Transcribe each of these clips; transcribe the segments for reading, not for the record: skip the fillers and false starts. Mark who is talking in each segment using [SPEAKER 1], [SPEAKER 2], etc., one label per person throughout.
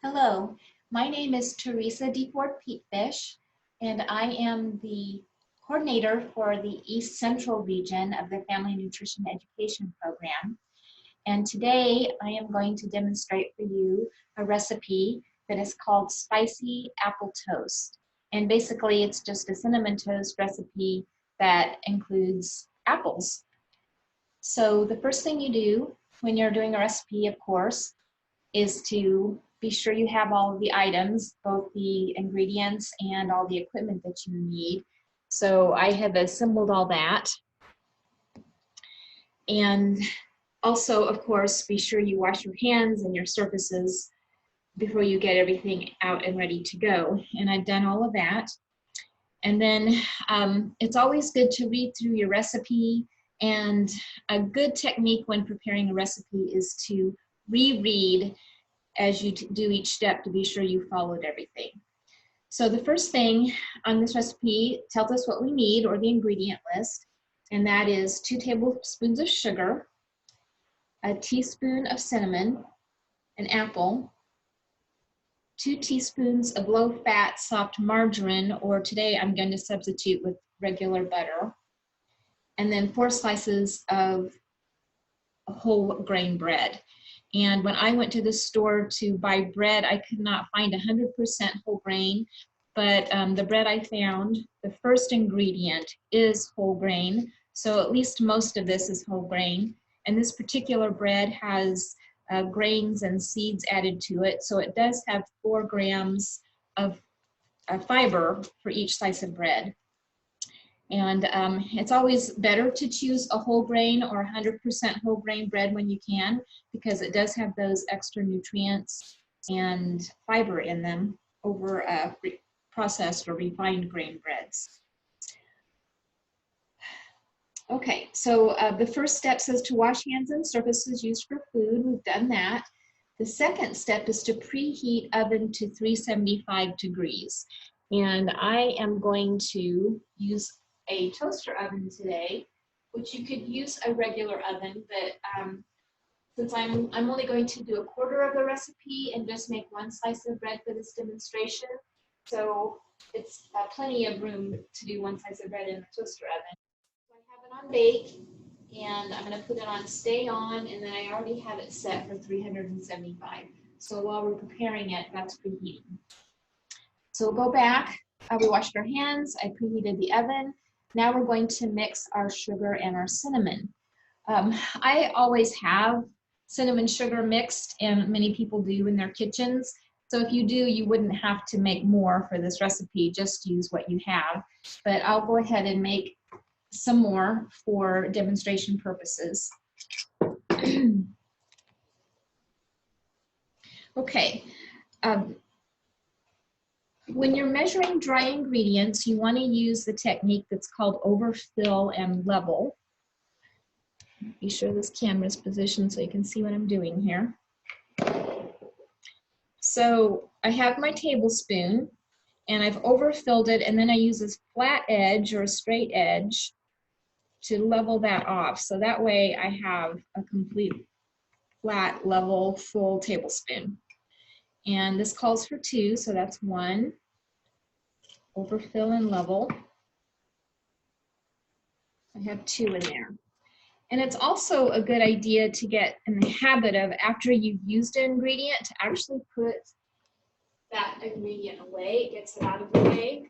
[SPEAKER 1] Hello, my name is Teresa DeFord Petefish, and I am the coordinator for the East Central region of the Family Nutrition Education Program. And today I am going to demonstrate for you a recipe that is called Spicy Apple Toast. And basically it's just a cinnamon toast recipe that includes apples. So the first thing you do when you're doing a recipe, of course, is to be sure you have all of the items, both the ingredients and all the equipment that you need. So I have assembled all that. And also, of course, be sure you wash your hands and your surfaces before you get everything out and ready to go. And I've done all of that. And then it's always good to read through your recipe. And a good technique when preparing a recipe is to reread as you do each step to be sure you followed everything. So the first thing on this recipe tells us what we need, or the ingredient list, and that is 2 tablespoons of sugar, a teaspoon of cinnamon, an apple, 2 teaspoons of low-fat soft margarine, or today I'm going to substitute with regular butter, and then 4 slices of whole grain bread. And when I went to the store to buy bread, I could not find 100% whole grain, but the bread I found, the first ingredient is whole grain. So at least most of this is whole grain. And this particular bread has grains and seeds added to it. So it does have 4 grams of fiber for each slice of bread. And it's always better to choose a whole grain or 100% whole grain bread when you can, because it does have those extra nutrients and fiber in them over processed or refined grain breads. Okay, so the first step says to wash hands and surfaces used for food. We've done that. The second step is to preheat oven to 375 degrees. And I am going to use a toaster oven today, which you could use a regular oven, but since I'm only going to do a quarter of the recipe and just make 1 slice of bread for this demonstration, so it's plenty of room to do 1 slice of bread in a toaster oven. So I have it on bake, and I'm going to put it on stay on, and then I already have it set for 375. So while we're preparing it, that's preheating. So we'll go back. We washed our hands. I preheated the oven. Now we're going to mix our sugar and our cinnamon. I always have cinnamon sugar mixed, and many people do in their kitchens. So if you do, you wouldn't have to make more for this recipe, just use what you have. But I'll go ahead and make some more for demonstration purposes. Okay. When you're measuring dry ingredients, you want to use the technique that's called overfill and level. Be sure this camera is positioned so you can see what I'm doing here. So I have my tablespoon, and I've overfilled it, and then I use this flat edge or a straight edge to level that off. So that way I have a complete flat, level, full tablespoon. And this calls for 2, so that's 1. Overfill and level. I have 2 in there. And it's also a good idea to get in the habit of, after you've used an ingredient, to actually put that ingredient away. It gets it out of the way.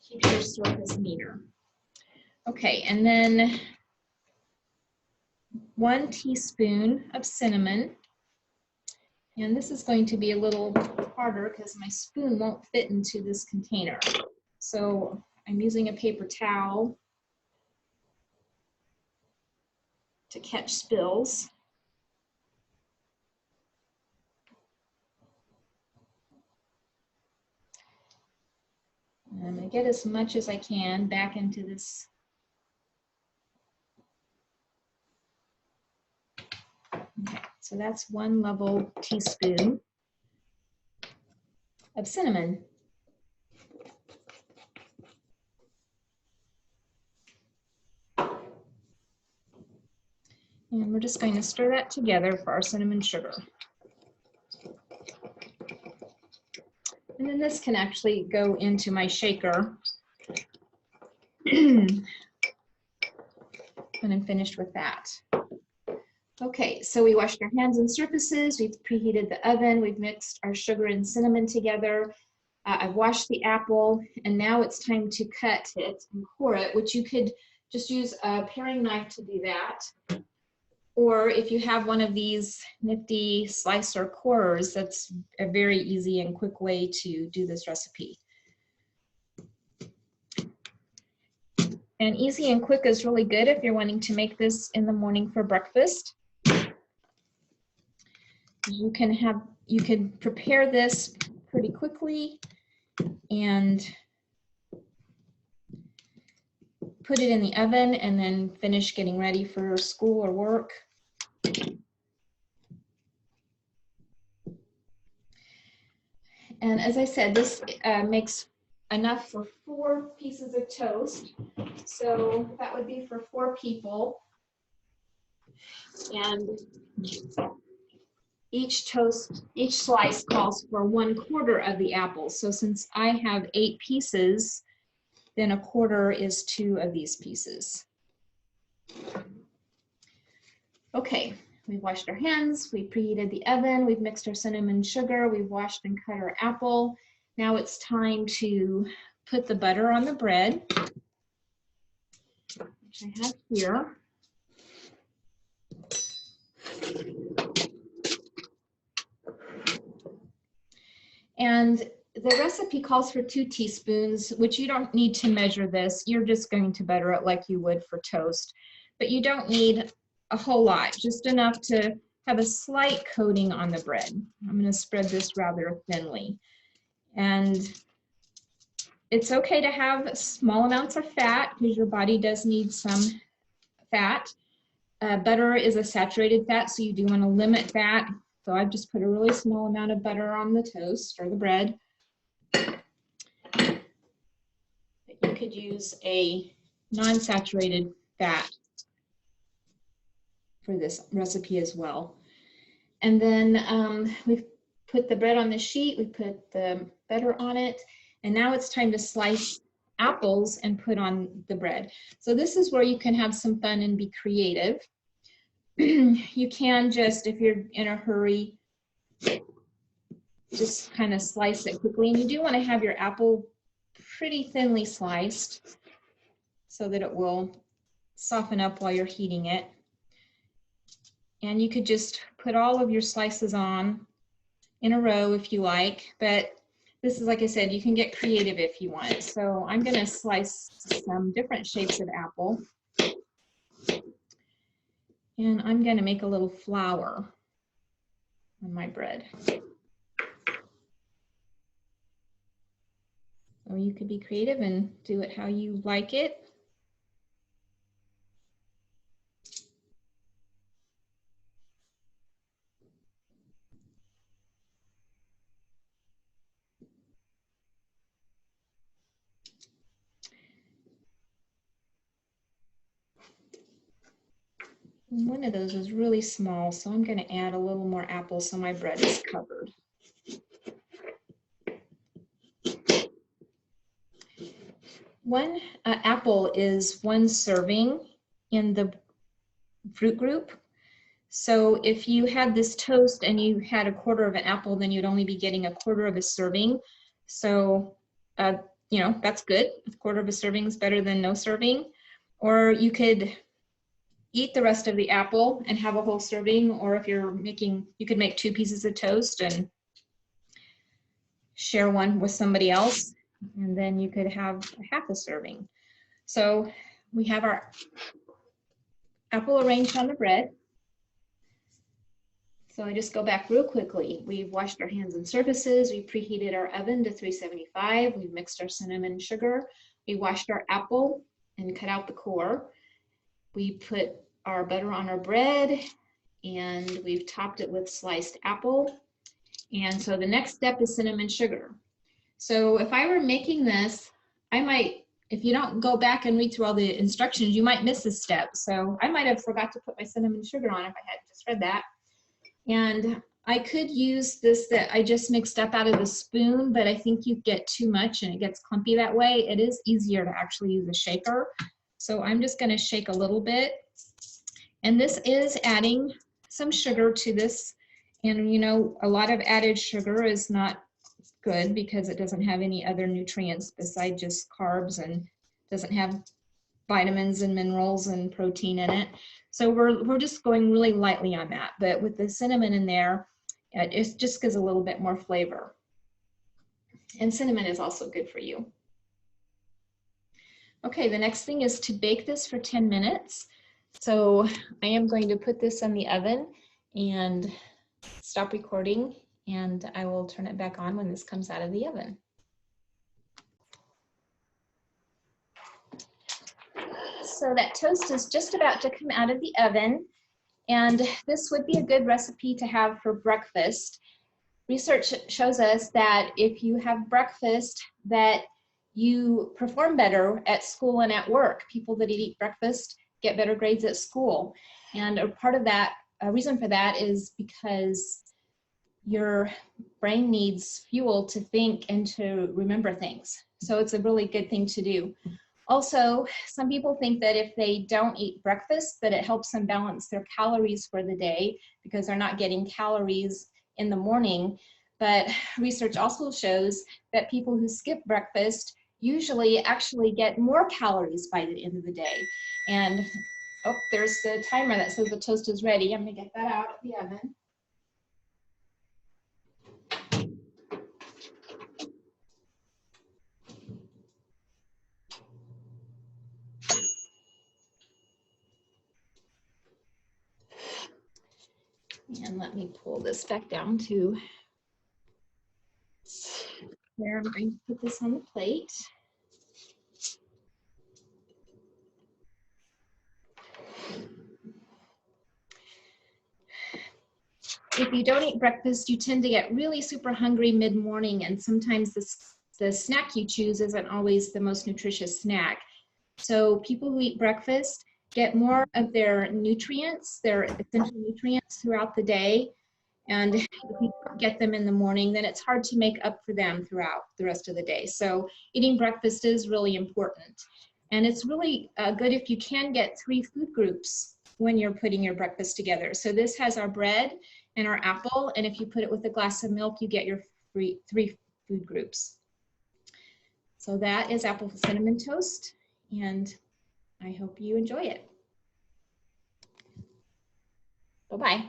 [SPEAKER 1] Keeps your surface neater. Okay, and then 1 teaspoon of cinnamon. And this is going to be a little harder because my spoon won't fit into this container. So I'm using a paper towel to catch spills. And I'm going to get as much as I can back into this. Okay, so that's 1 level teaspoon of cinnamon. And we're just going to stir that together for our cinnamon sugar. And then this can actually go into my shaker. When I'm finished with that. Okay, so we washed our hands and surfaces, we've preheated the oven, we've mixed our sugar and cinnamon together. I've washed the apple, and now it's time to cut it and core it, which you could just use a paring knife to do that. Or if you have one of these nifty slicer corers, that's a very easy and quick way to do this recipe. And easy and quick is really good if you're wanting to make this in the morning for breakfast. You can prepare this pretty quickly and put it in the oven and then finish getting ready for school or work. And as I said, this makes enough for 4 pieces of toast. So that would be for 4 people. And each slice calls for 1/4 of the apple. So since I have 8 pieces, then 1/4 is 2 of these pieces. Okay, we've washed our hands, we preheated the oven, we've mixed our cinnamon sugar, we've washed and cut our apple. Now it's time to put the butter on the bread, which I have here. And the recipe calls for 2 teaspoons, which you don't need to measure this. You're just going to butter it like you would for toast. But you don't need a whole lot, just enough to have a slight coating on the bread. I'm going to spread this rather thinly. And it's okay to have small amounts of fat because your body does need some fat. Butter is a saturated fat, so you do want to limit that. So I've just put a really small amount of butter on the toast or the bread. You could use a non-saturated fat for this recipe as well. And then we've put the bread on the sheet, we put the butter on it, and now it's time to slice apples and put on the bread. So this is where you can have some fun and be creative. You can just, if you're in a hurry, just kind of slice it quickly. And you do want to have your apple pretty thinly sliced so that it will soften up while you're heating it. And you could just put all of your slices on in a row if you like, but this is, like I said, you can get creative if you want. So I'm going to slice some different shapes of apple. And I'm going to make a little flower on my bread. So you could be creative and do it how you like it. And one of those is really small, so I'm going to add a little more apple so my bread is covered. One apple is 1 serving in the fruit group. So if you had this toast and you had 1/4 of an apple, then you'd only be getting 1/4 of a serving. So, you know, that's good. 1/4 of a serving is better than no serving. Or you could eat the rest of the apple and have a whole serving, or if you're making, you could make 2 pieces of toast and share one with somebody else, and then you could have half a serving. So we have our apple arranged on the bread. So I just go back real quickly. We've washed our hands and surfaces, we preheated our oven to 375, we've mixed our cinnamon and sugar, we washed our apple and cut out the core. We put our butter on our bread and we've topped it with sliced apple. And so the next step is cinnamon sugar. So if I were making this, I might, if you don't go back and read through all the instructions, you might miss a step. So I might have forgot to put my cinnamon sugar on if I hadn't just read that. And I could use this that I just mixed up out of the spoon, but I think you get too much and it gets clumpy that way. It is easier to actually use a shaker. So I'm just gonna shake a little bit. And this is adding some sugar to this. And you know, a lot of added sugar is not good because it doesn't have any other nutrients besides just carbs and doesn't have vitamins and minerals and protein in it. So we're just going really lightly on that. But with the cinnamon in there, it just gives a little bit more flavor. And cinnamon is also good for you. Okay, the next thing is to bake this for 10 minutes. So I am going to put this in the oven and stop recording, and I will turn it back on when this comes out of the oven. So that toast is just about to come out of the oven, and this would be a good recipe to have for breakfast. Research shows us that if you have breakfast, that you perform better at school and at work. People that eat breakfast get better grades at school. And a part of that, a reason for that is because your brain needs fuel to think and to remember things. So it's a really good thing to do. Also, some people think that if they don't eat breakfast, that it helps them balance their calories for the day because they're not getting calories in the morning. But research also shows that people who skip breakfast usually actually get more calories by the end of the day. And oh, there's the timer that says the toast is ready. I'm gonna get that out of the oven. And let me pull this back down to where I'm going to put this on the plate. If you don't eat breakfast, you tend to get really super hungry mid-morning, and sometimes the snack you choose isn't always the most nutritious snack. So people who eat breakfast get more of their nutrients, their essential nutrients throughout the day. And if you don't get them in the morning, then it's hard to make up for them throughout the rest of the day. So eating breakfast is really important. And it's really good if you can get 3 food groups when you're putting your breakfast together. So this has our bread and our apple, and if you put it with a glass of milk, you get your 3 food groups. So that is apple cinnamon toast, and I hope you enjoy it. Bye-bye.